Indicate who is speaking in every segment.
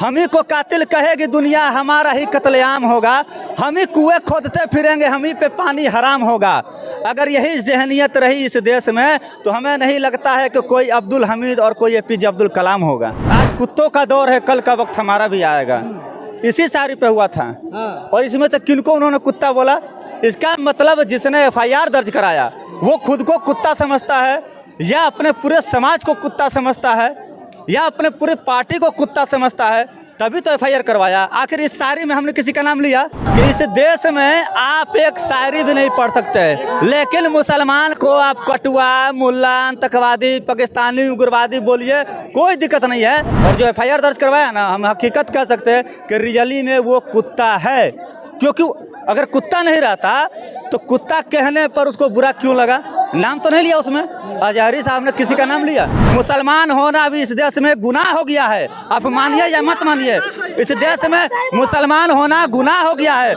Speaker 1: हम ही को कातिल कहेगी दुनिया, हमारा ही कत्लेआम होगा। हम ही कुएं खोदते फिरेंगे, हम ही पे पानी हराम होगा। अगर यही जहनियत रही इस देश में तो हमें नहीं लगता है कि कोई अब्दुल हमीद और कोई APJ अब्दुल कलाम होगा। आज कुत्तों का दौर है, कल का वक्त हमारा भी आएगा। इसी शायरी पे हुआ था। और इसमें से किनको उन्होंने कुत्ता बोला, इसका मतलब जिसने FIR दर्ज कराया वो खुद को कुत्ता समझता है, या अपने पूरे समाज को कुत्ता समझता है, या अपने पूरे पार्टी को कुत्ता समझता है, तभी तो FIR करवाया। आखिर इस शायरी में हमने किसी का नाम लिया कि इस देश में आप एक शायरी भी नहीं पढ़ सकते, लेकिन मुसलमान को आप कटुआ, मुल्ला, आतंकवादी, पाकिस्तानी, उग्रवादी बोलिए, कोई दिक्कत नहीं है। और जो FIR दर्ज करवाया ना, हम हकीकत कह सकते हैं कि रियली में वो कुत्ता है। क्योंकि अगर कुत्ता नहीं रहता तो कुत्ता कहने पर उसको बुरा क्यों लगा? नाम तो नहीं लिया उसमें, अजहरी साहब ने किसी का नाम लिया। मुसलमान होना भी इस देश में गुनाह हो गया है। आप मानिए या मत मानिए, इस देश में मुसलमान होना गुनाह हो गया है।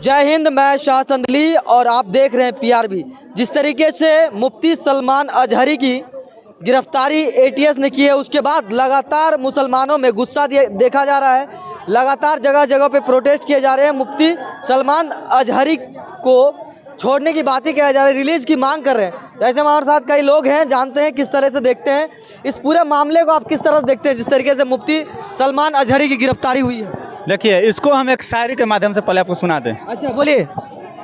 Speaker 2: जय हिंद, मैं शाह संदली और आप देख रहे हैं PRB। जिस तरीके से मुफ्ती सलमान अजहरी की गिरफ्तारी ATS ने की है, उसके बाद लगातार मुसलमानों में गुस्सा देखा जा रहा है। लगातार जगह जगह पे प्रोटेस्ट किए जा रहे हैं। मुफ्ती सलमान अजहरी को छोड़ने की बात ही किया जा रहा है, रिलीज की मांग कर रहे हैं। जैसे हमारे साथ कई लोग हैं, जानते हैं किस तरह से देखते हैं इस पूरे मामले को। आप किस तरह से देखते हैं जिस तरीके से मुफ्ती सलमान अजहरी की गिरफ्तारी हुई है?
Speaker 1: देखिए, इसको हम एक शायरी के माध्यम से पहले आपको सुना दें।
Speaker 2: अच्छा, बोलिए।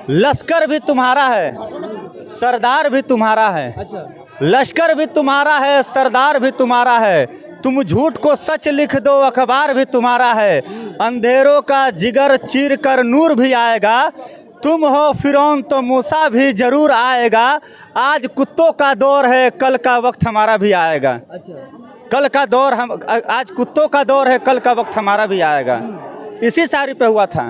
Speaker 1: लश्कर भी तुम्हारा है, सरदार भी तुम्हारा है।
Speaker 2: अच्छा,
Speaker 1: लश्कर भी तुम्हारा है, सरदार भी तुम्हारा है। तुम झूठ को सच लिख दो, अखबार भी तुम्हारा है। अंधेरों का जिगर चीर कर नूर भी आएगा। तुम हो फिरौन तो मूसा भी जरूर आएगा। आज कुत्तों का दौर है, कल का वक्त हमारा भी आएगा।
Speaker 2: अच्छा,
Speaker 1: कल का दौर हम आज कुत्तों का दौर है, कल का वक्त हमारा भी आएगा। इसी शायरी पे हुआ था।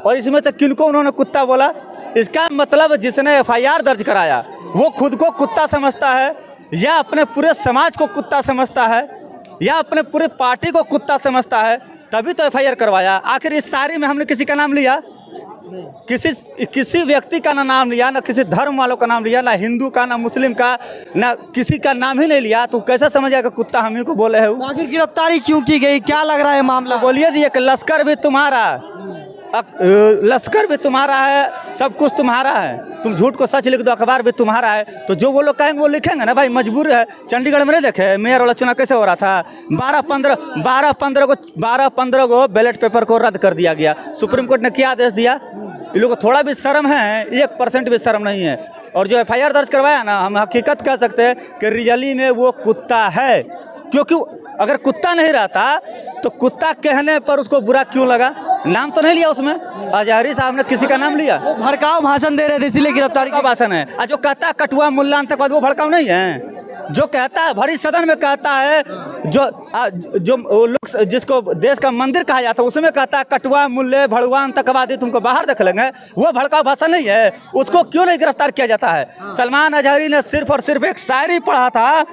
Speaker 1: और इसमें से किनको उन्होंने कुत्ता बोला, इसका मतलब जिसने FIR दर्ज कराया वो खुद को कुत्ता समझता है, या अपने पूरे समाज को कुत्ता समझता है, या अपने पूरे पार्टी को कुत्ता समझता है, तभी तो FIR करवाया। आखिर इस शायरी में हमने किसी का नाम लिया, किसी व्यक्ति का ना नाम लिया, ना किसी धर्म वालों का नाम लिया, ना हिंदू का, ना मुस्लिम का, ना किसी का नाम ही नहीं लिया, तो कैसे समझ कि कुत्ता हम ही को बोले है।
Speaker 2: आखिर गिरफ्तारी क्यों की गई, क्या लग रहा है मामला?
Speaker 1: बोलिए दिए कि लश्कर भी तुम्हारा, लश्कर भी तुम्हारा है, सब कुछ तुम्हारा है। तुम झूठ को सच लिख दो, अखबार भी तुम्हारा है। तो जो वो लोग कहेंगे वो लिखेंगे ना भाई, मजबूर है। चंडीगढ़ में नहीं देखे मेयर वाला चुनाव कैसे हो रहा था? 12-15 को बैलेट पेपर को रद्द कर दिया गया। सुप्रीम कोर्ट ने क्या आदेश दिया? इन लोगों को थोड़ा भी शर्म है? 1% भी शर्म नहीं है। और जो FIR दर्ज करवाया ना, हम हकीकत कह सकते हैं कि रियली में वो कुत्ता है। क्योंकि अगर कुत्ता नहीं रहता तो कुत्ता कहने पर उसको बुरा क्यों लगा? नाम तो नहीं लिया उसमें, अजहरी साहब ने किसी का नाम लिया।
Speaker 2: वो भड़काऊ भाषण दे रहे थे, इसीलिए गिरफ्तारी
Speaker 1: का भाषण है। जो कहता है कटुआ, मुल्ला, आतंकवादी, वो भड़काऊ नहीं है। जो कहता है भरी सदन में कहता है, जो लोग जिसको देश का मंदिर कहा जाता है उसमें कहता है कटुआ, मुल्ले, भड़ुआ, आतंकवादी, तुमको बाहर देख लेंगे, वो भड़काऊ भाषण नहीं है। उसको क्यों नहीं गिरफ्तार किया जाता है? सलमान अजहरी ने सिर्फ और सिर्फ एक शायरी पढ़ा था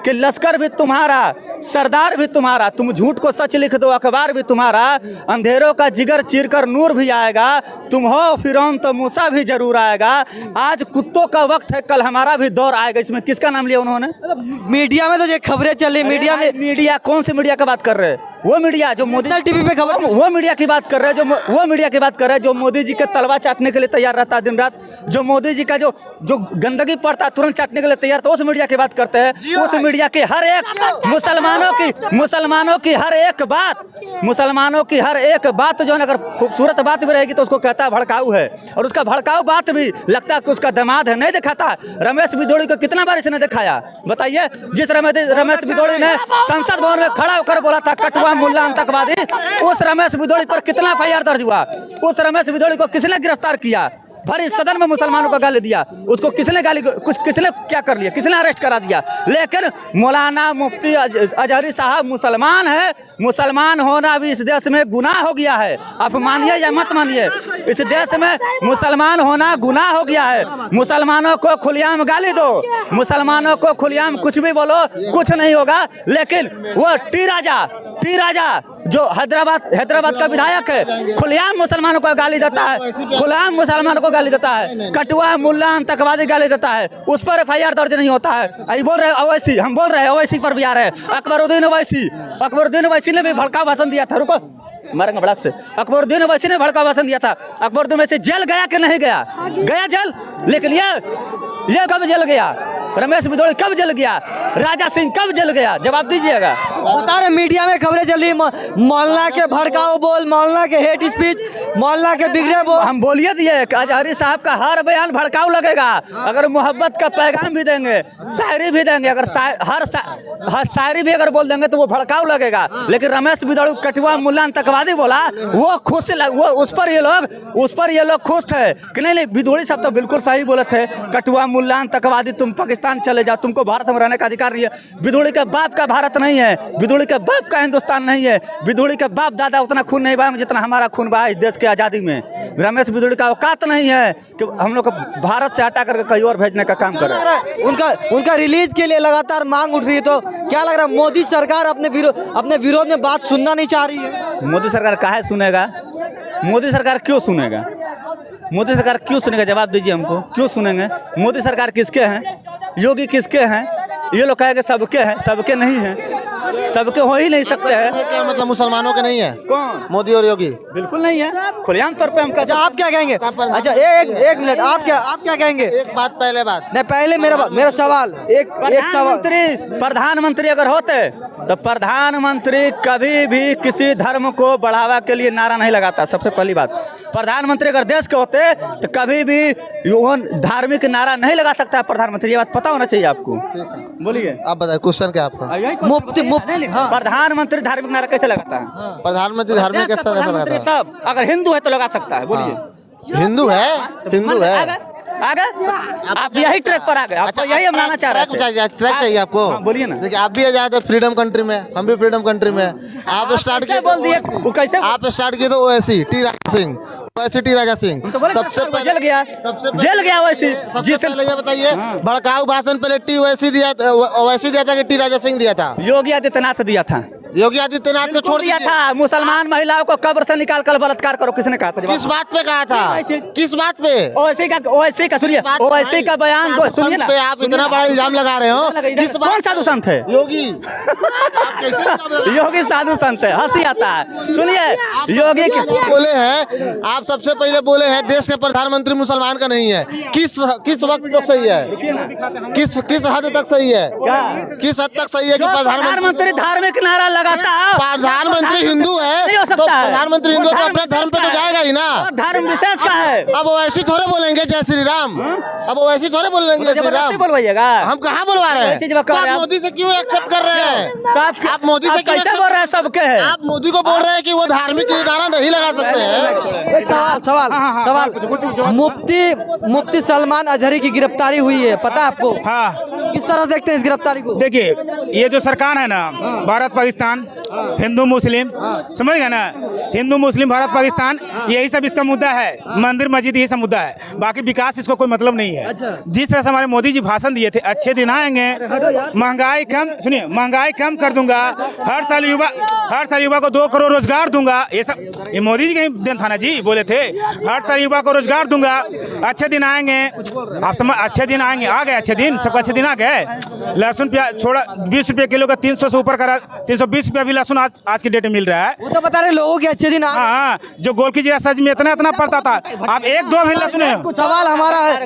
Speaker 1: कि लश्कर भी तुम्हारा, सरदार भी तुम्हारा। तुम झूठ को सच लिख दो, अखबार भी तुम्हारा। अंधेरों का जिगर चीर कर नूर भी आएगा। तुम हो फिरौन तो मूसा भी जरूर आएगा। आज कुत्तों का वक्त है, कल हमारा भी दौर आएगा। इसमें किसका नाम लिया उन्होंने?
Speaker 2: मीडिया में तो ये खबरें चली, मीडिया में,
Speaker 1: मीडिया कौन सी मीडिया की बात कर रहे हैं? वो मीडिया जो मोदी
Speaker 2: TV पे खबर,
Speaker 1: वो मीडिया की बात कर रहे हैं, जो वो मीडिया की बात कर रहे हैं जो मोदी जी के तलवा चाटने के लिए तैयार रहता है दिन रात। जो मोदी जी का जो गंदगी पड़ता है तुरंत चाटने के लिए तैयार, तो उस मीडिया की बात करते हैं। उस मीडिया की हर एक मुसलमानों की हर एक बात जो है, अगर खूबसूरत बात भी रहेगी तो उसको कहता है भड़काऊ है। और उसका भड़काऊ बात भी लगता है कि उसका दामाद है, नहीं दिखाता। रमेश बिदोड़ी को कितना बार इसने दिखाया बताइए? जिस रमेश बिदोड़ी ने संसद भवन में खड़ा होकर बोला था कटुआ, मुल्ला, आतंकवादी, उस रमेश बिदोड़ी पर कितना FIR दर्ज हुआ? उस रमेश बिदोड़ी को किसने गिरफ्तार किया? भरी सदन में मुसलमानों को गाली दिया, उसको किसने क्या कर लिया? किसने अरेस्ट करा दिया? लेकिन मौलाना मुफ्ती अजहरी साहब मुसलमान है। मुसलमान होना भी इस देश में गुनाह हो गया है। आप मानिए या मत मानिए, इस देश में मुसलमान होना गुनाह हो गया है। मुसलमानों को खुलेआम गाली दो, मुसलमानों को खुलेआम कुछ भी बोलो, कुछ नहीं होगा। लेकिन वो टी राजा जो हैदराबाद का विधायक है, खुलेआम मुसलमानों को गाली देता है, खुलेआम मुसलमानों को गाली देता है, कटुआ मुल्ला आतंकवादी गाली देता है, उस पर FIR दर्ज नहीं होता है। अभी बोल रहे हैं ओवैसी, हम बोल रहे हैं ओवैसी पर भी आ रहे हैं। अकबरुद्दीन ओवैसी ने भी भड़का भाषण दिया था। रुको मारेंगे भड़क से। अकबरुद्दीन ओवैसी ने भड़का भाषण दिया था। अकबरुद्दीन ओवैसी जेल गया कि नहीं गया? गया जेल। लेकिन ये कब जेल गया? रमेश बिदोड़ी कब जल गया? राजा सिंह कब जल गया? जवाब दीजिएगा।
Speaker 2: बता रहे मीडिया में खबरें चल रही, मोहल्ला के भड़काऊ बोल, मोहल्ला के हेट स्पीच, मोहल्ला के बिगड़े बोल।
Speaker 1: हम बोलिए दिए अजहरी साहब का हर बयान भड़काऊ लगेगा। अगर मोहब्बत का पैगाम भी देंगे, शायरी भी देंगे, अगर हर शायरी भी अगर बोल देंगे तो वो भड़काऊ लगेगा। लेकिन रमेश बिदोड़ी कटुआ मुल्ला आतंकवादी बोला, वो खुश, वो उस पर ये लोग खुश थे कि नहीं। बिदोड़ी साहब तो बिल्कुल सही बोले थे, कटुआ मुल्ला आतंकवादी तुम पाकिस्तान चले जाओ, तुमको भारत में रहने का अधिकार नहीं है। बिदोड़ी का बाप का भारत नहीं है, बिदोड़ी का बाप का हिंदुस्तान नहीं है, बिदोड़ी का बाप दादा उतना खून नहीं बहा जितना हमारा खून बहा इस देश की आज़ादी में। रमेश बिदोड़ी का औकात नहीं है कि हम लोग को भारत से हटा करके कहीं और भेजने का काम करे।
Speaker 2: उनका रिलीज के लिए लगातार मांग उठ रही है, तो क्या लग रहा है मोदी सरकार अपने विरोध में बात सुनना नहीं चाह रही है?
Speaker 1: मोदी सरकार काहे सुनेगा? मोदी सरकार क्यों सुनेगा? मोदी सरकार क्यों सुनेगा? जवाब दीजिए हमको, क्यों सुनेंगे? मोदी सरकार किसके हैं? योगी किसके हैं? ये लोग कहेंगे सबके हैं, सबके नहीं हैं, सबके हो ही नहीं सकते हैं।
Speaker 3: क्या मतलब मुसलमानों के नहीं है?
Speaker 1: कौन?
Speaker 3: मोदी और योगी
Speaker 1: बिल्कुल नहीं है, खुलेआम तौर पे हम
Speaker 2: अच्छा, आप क्या कहेंगे? अच्छा एक मिनट, आप क्या कहेंगे?
Speaker 3: एक बात
Speaker 2: पहले मेरा सवाल एक सवाल।
Speaker 1: प्रधानमंत्री अगर होते तो प्रधानमंत्री कभी भी किसी धर्म को बढ़ावा के लिए नारा नहीं लगाता। सबसे पहली बात, प्रधानमंत्री अगर देश के होते तो कभी भी धार्मिक नारा नहीं लगा सकता है प्रधानमंत्री। ये बात पता होना चाहिए आपको। बोलिए,
Speaker 3: आप बताइए क्वेश्चन क्या आपका?
Speaker 2: मुफ्ती
Speaker 1: प्रधानमंत्री धार्मिक नारा कैसे लगाता है?
Speaker 3: प्रधानमंत्री धार्मिक कैसे लगाता है?
Speaker 1: तब अगर हिंदू है तो लगा सकता है। बोलिए,
Speaker 3: हिंदू है, हिंदू है।
Speaker 1: आ गए आप यही ट्रैक पर आ गए। आपको यही हम लाना चाह रहे थे।
Speaker 3: ट्रैक चाहिए आपको?
Speaker 1: बोलिए ना।
Speaker 3: देखिए आप भी आजाद है, फ्रीडम कंट्री में, हम भी फ्रीडम कंट्री में। आप स्टार्ट किए
Speaker 1: बोल दिए वो कैसे?
Speaker 3: आप स्टार्ट किए तो ओवैसी टी राजा सिंह, ओवैसी टी राजा सिंह
Speaker 1: सबसे पहले जेल गया वैसी।
Speaker 3: सबसे पहले ये बताइए, भड़काऊ भाषण पहले टी ओवैसी दिया था कि टी राजा सिंह दिया था?
Speaker 1: योगी आदित्यनाथ दिया था।
Speaker 3: योगी आदित्यनाथ को छोड़
Speaker 1: दिया था। मुसलमान महिलाओं को कब्र से निकाल कर बलात्कार करो, किसने कहा था?
Speaker 3: किस बात पे कहा था? किस बात पे?
Speaker 1: ओवैसी का सुनिए, ओवैसी का बयान सुनिए ना।
Speaker 3: आप इतना बड़ा इल्जाम लगा रहे हो, किस
Speaker 1: कौन साधु संत है?
Speaker 3: योगी।
Speaker 1: योगी साधु संत है, हंसी आता है। सुनिए, योगी
Speaker 3: बोले हैं, आप सबसे पहले बोले हैं देश के प्रधानमंत्री मुसलमान का नहीं है। किस वक्त तक सही है? किस हद तक सही है? किस हद तक सही है कि
Speaker 1: प्रधानमंत्री धार्मिक नारा लगाता?
Speaker 3: प्रधानमंत्री हिंदू है तो प्रधानमंत्री हिंदू तो अपने धर्म पे तो जाएगा ही ना।
Speaker 1: धर्म विशेष का है।
Speaker 3: अब वैसे थोड़े बोलेंगे जय श्री राम, अब वैसे थोड़े बोलेंगे जय श्री राम।
Speaker 1: बोलवाइएगा?
Speaker 3: हम कहाँ बोलवा रहे हैं? आप मोदी से क्यों एक्सेप्ट कर रहे हैं? आप मोदी से
Speaker 1: कैसे बोल रहे हैं? सबके है।
Speaker 3: आप मोदी को बोल रहे हैं कि वो धार्मिक नारा नहीं लगा सकते हैं।
Speaker 2: सवाल मुफ्ती सलमान अजहरी की गिरफ्तारी हुई है, पता है आपको?
Speaker 4: हाँ,
Speaker 2: किस तरह देखते हैं इस गिरफ्तारी को?
Speaker 4: देखिए ये जो सरकार है ना, भारत पाकिस्तान, हिंदू मुस्लिम, समझ गए ना, हिंदू मुस्लिम भारत पाकिस्तान, यही सब इसका मुद्दा है। मंदिर मस्जिद यही सब मुद्दा है, बाकी विकास इसको कोई मतलब नहीं है। जिस तरह से हमारे मोदी जी भाषण दिए थे, अच्छे दिन आएंगे, महंगाई कम, सुनिए, महंगाई कम कर दूंगा, हर साल युवा को 2 करोड़ रोजगार दूंगा। ये सब ये मोदी जी के दिन था ना जी, बोले थे हर साल युवा को रोजगार दूंगा। अच्छे दिन आएंगे, आप समझ, अच्छे दिन आएंगे, आ गए अच्छे दिन, सबका अच्छे दिन आ गए। लहसुन प्याज छोड़ा 20 रुपये किलो का 300 से ऊपर का 320 रुपया भी लहसुन आज के डेट में मिल रहा है।
Speaker 2: वो तो बता रहे लोगों के अच्छे दिन।
Speaker 4: हाँ, जो गोल की जीरा सच में इतना पड़ता था, आप 1-2 महीना सुने।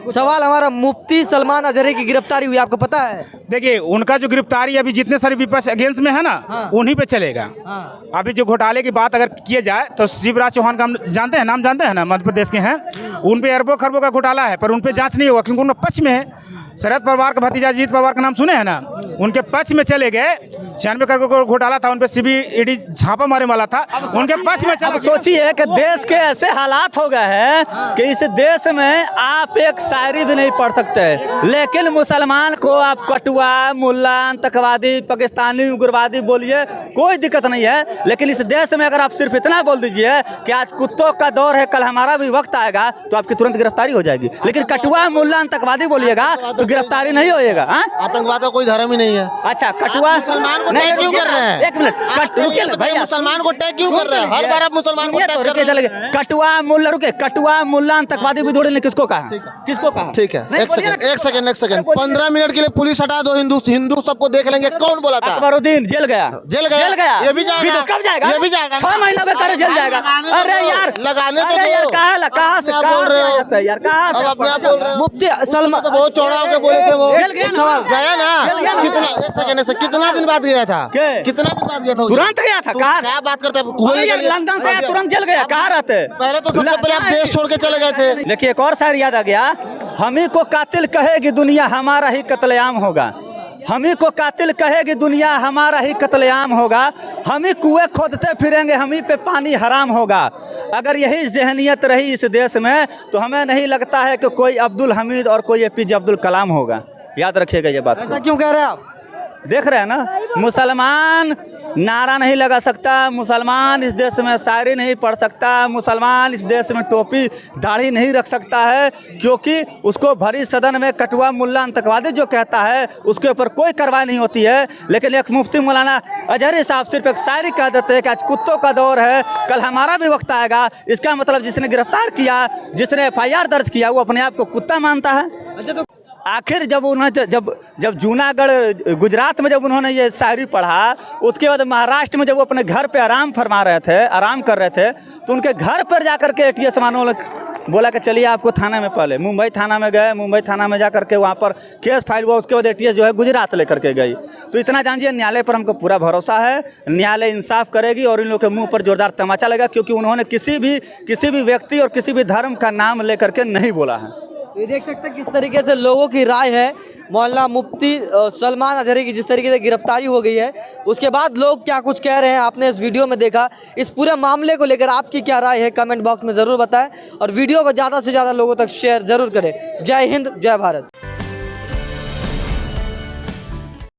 Speaker 2: सवाल हमारा मुफ्ती सलमान अजहरी की गिरफ्तारी हुई, आपको पता है?
Speaker 4: देखिए उनका जो गिरफ्तारी अभी जितने सारे विपक्ष अगेंस्ट में है ना, उन्हीं पे चलेगा। अभी जो घोटाले की बात अगर किए जाए तो शिवराज चौहान का हम जानते हैं, नाम जानते हैं ना, मध्य प्रदेश के हैं। उन पे अरबों खरबों का घोटाला है, पर उन पे जांच नहीं होगा क्योंकि उनका पक्ष में है। शरद पवार का भतीजा अजीत पवार का नाम सुने हैं ना, उनके पक्ष में चले गए। 96 करोड़ घोटाला था, उन पे CBID छापा मारे वाला था, उनके पक्ष में चले।
Speaker 1: सोचिए कि देश के ऐसे हालात हो गए हैं कि इस देश में आप एक शायरी भी नहीं पढ़ सकते, लेकिन मुसलमान को आप कटुआ मुल्ला आतंकवादी पाकिस्तानी उग्रवादी बोलिए, कोई दिक्कत नहीं है। लेकिन इस देश में अगर आप सिर्फ इतना बोल दीजिए कि आज कुत्तों का दौर है, कल हमारा भी वक्त आएगा, तो आपकी तुरंत गिरफ्तारी हो जाएगी। लेकिन कटुआ मुल्ला आतंकवादी बोलिएगा तो गिरफ्तारी नहीं होएगा।
Speaker 3: आतंकवाद का कोई धर्म ही नहीं है।
Speaker 1: अच्छा, कटुआ
Speaker 3: मुसलमान को
Speaker 1: नहीं,
Speaker 3: टैग क्यों
Speaker 1: रुकिए
Speaker 3: कर
Speaker 1: ना,
Speaker 3: रहे हैं?
Speaker 1: एक मिनट,
Speaker 3: आप
Speaker 1: रुकिए ना
Speaker 3: बताइए,
Speaker 1: भैया।
Speaker 3: मुसलमान को टैग क्यों कर रहे हैं? हर बार आप मुसलमान को
Speaker 1: ये
Speaker 3: टैग
Speaker 1: तो
Speaker 3: कर
Speaker 1: रुकिए,
Speaker 3: रहे हैं।
Speaker 1: चलेंगे। कटुआ मुल्ला, रुके, कटुआ मुल्ला आतंकवादी विद्रोही ने किसको कहा? किसको कहा?
Speaker 3: ठीक है,
Speaker 1: नहीं,
Speaker 3: एक
Speaker 1: बोलिए ना,
Speaker 3: सेकंड, एक
Speaker 1: किसको
Speaker 3: सेकंड,
Speaker 1: कहा?
Speaker 3: एक सेकंड।
Speaker 1: अरे बोलिए।
Speaker 3: 15 मिनट के लिए पुलिस हटा दो, हिंदू सबको देख लेंगे। कौन बोला था?
Speaker 1: अकबरुद्दीन जेल गया।
Speaker 3: जेल गया?
Speaker 1: जेल गया।
Speaker 3: ये भी जाएगा?
Speaker 1: कब जाएगा?
Speaker 3: ये भी जाएगा?
Speaker 1: 6 महीना में करे जेल जाएगा।
Speaker 3: लगाने तो
Speaker 1: अरे
Speaker 3: दो,
Speaker 1: यार,
Speaker 3: लगाने तो
Speaker 1: अरे यार,
Speaker 3: दो।
Speaker 1: कहाँ से
Speaker 3: आप
Speaker 1: कहाँ
Speaker 3: बोल
Speaker 1: से
Speaker 3: रहे
Speaker 1: आ
Speaker 3: हो?
Speaker 1: जाता है यार? कहाँ से
Speaker 3: अब अपने आप बोल रहे हो।
Speaker 2: मुफ्ती
Speaker 3: तो
Speaker 2: सलमान
Speaker 3: बहुत चौड़ा होकर बोले थे वो।
Speaker 1: जेल गया ना?
Speaker 3: सवाल गया ना?
Speaker 1: जेल गया ना?
Speaker 3: कितना, एक सेकंड, एक सेकंड, कितना दिन बाद गया था?
Speaker 1: के?
Speaker 3: कितना दिन बाद गया था?
Speaker 1: तुरंत गया था।
Speaker 3: तो
Speaker 1: कहाँ?
Speaker 3: क्या बात करते हैं?
Speaker 1: अरे यार, लंदन से आया, तुरंत जेल गया। कहाँ रहते?
Speaker 3: पहले तो सबसे पहले आप देश छोड़ के चले गए थे।
Speaker 1: देखिए, एक और शायर याद आ गया। हम ही को कातिल कहेगी दुनिया, हमारा ही कत्लेआम होगा। हम ही को कातिल कहेगी दुनिया, हमारा ही कत्लेआम होगा। हम ही कुएं खोदते फिरेंगे, हम ही पे पानी हराम होगा। अगर यही जहनियत रही इस देश में तो हमें नहीं लगता है कि कोई अब्दुल हमीद और कोई APJ अब्दुल कलाम होगा। याद रखिएगा ये बात।
Speaker 2: ऐसा क्यों कह रहे हैं आप?
Speaker 1: देख रहे हैं ना, मुसलमान नारा नहीं लगा सकता, मुसलमान इस देश में शायरी नहीं पढ़ सकता, मुसलमान इस देश में टोपी दाढ़ी नहीं रख सकता है, क्योंकि उसको भरी सदन में कटुआ मुल्ला आतंकवादी जो कहता है उसके ऊपर कोई कार्रवाई नहीं होती है। लेकिन एक मुफ्ती मौलाना अजहरी साहब सिर्फ एक शायरी कह देते हैं कि आज कुत्तों का दौर है, कल हमारा भी वक्त आएगा। इसका मतलब जिसने गिरफ्तार किया, जिसने FIR दर्ज किया, वो अपने आप को कुत्ता मानता है।
Speaker 2: अच्छा, तो
Speaker 1: आखिर जब उन्होंने जब जूनागढ़ गुजरात में जब उन्होंने ये शायरी पढ़ा, उसके बाद महाराष्ट्र में जब वो अपने घर पे आराम फरमा रहे थे, आराम कर रहे थे, तो उनके घर पर जा कर के ATS वालों बोला कि चलिए आपको थाने में, पहले मुंबई थाना में गए, मुंबई थाना में जा करके वहाँ पर केस फाइल हुआ, उसके बाद ATS जो है गुजरात लेकर के गई। तो इतना जानिए, न्यायालय पर हमको पूरा भरोसा है, न्यायालय इंसाफ करेगी और इन लोगों के मुंह पर जोरदार तमाचा लगेगा, क्योंकि उन्होंने किसी भी व्यक्ति और किसी भी धर्म का नाम लेकर के नहीं बोला है।
Speaker 2: ये देख सकते हैं किस तरीके से लोगों की राय है। मौलाना मुफ्ती सलमान अजहरी की जिस तरीके से गिरफ्तारी हो गई है, उसके बाद लोग क्या कुछ कह रहे हैं आपने इस वीडियो में देखा। इस पूरे मामले को लेकर आपकी क्या राय है कमेंट बॉक्स में ज़रूर बताएं और वीडियो को ज़्यादा से ज़्यादा लोगों तक शेयर ज़रूर करें। जय हिंद, जय भारत।